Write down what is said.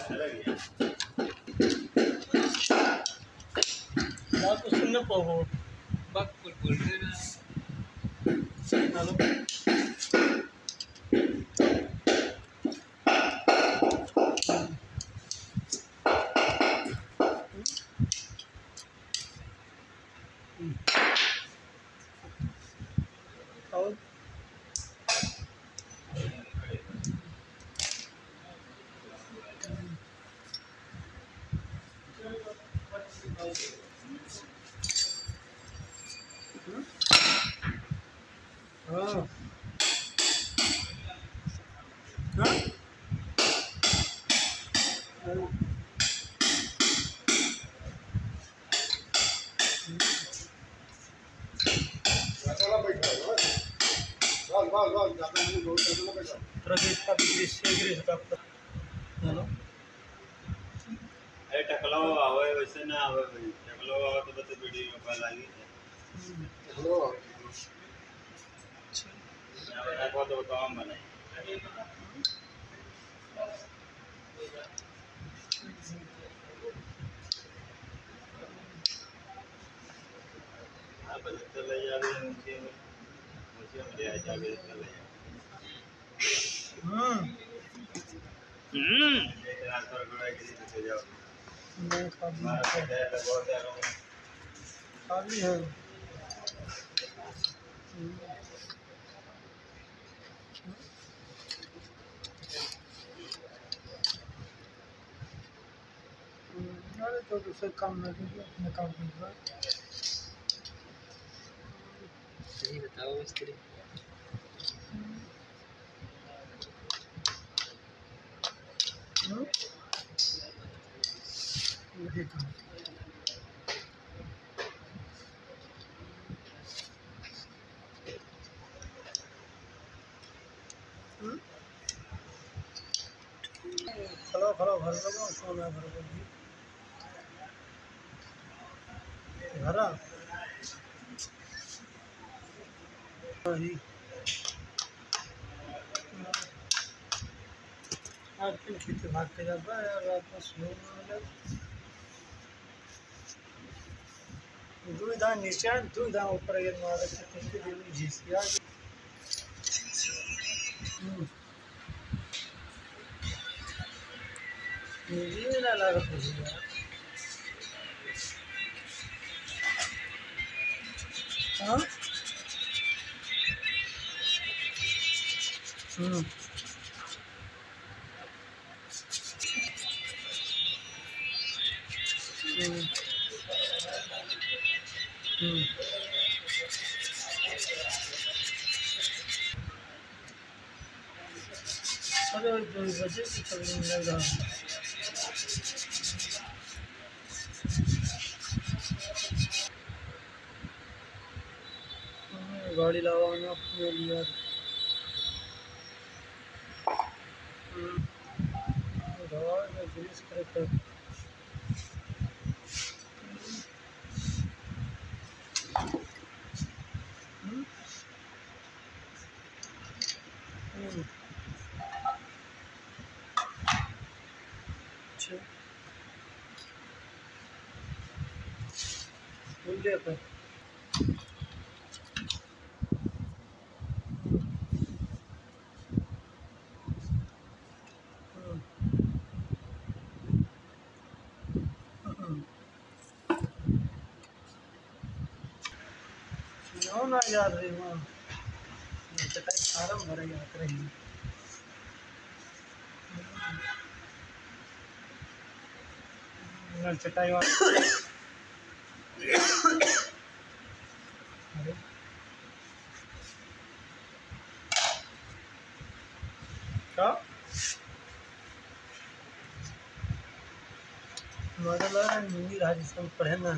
बात तो सुनने पाओ बात कुछ बोल रहे ना हेलो और हाँ हेलो अरे टकलो आवे वैसे ना आवे भाई टकलो आवे तो बता वीडियो कॉल आएगी हेलो मैं को तो काम बनाई आप चले जावे उनके मुझे ले जावे चले ट्रांसफर करा के दे जाओ मैं खाली है अरे तो दूसरे काम में भी अपने काम में सही बताओ मिस्त्री यही काम खड़ा खड़ा घर लगा सोना घर को घरा वही आज फिर खेत भाग के जाता है यार रात में सोने दुविधा नीचे दुविधा ऊपर ये मार के दिन झीस यार मुझे ना लगा मुझे यार हाँ अरे 2 बजे से चलने लग रहा है गाड़ी लगाना अपने लिए ग्रीस करके बोलिए पर ना याद रही वहाँ चटाई फार्म भरे याद रही चटाई क्या मॉडल हिंदी राजस्थान पढ़े ना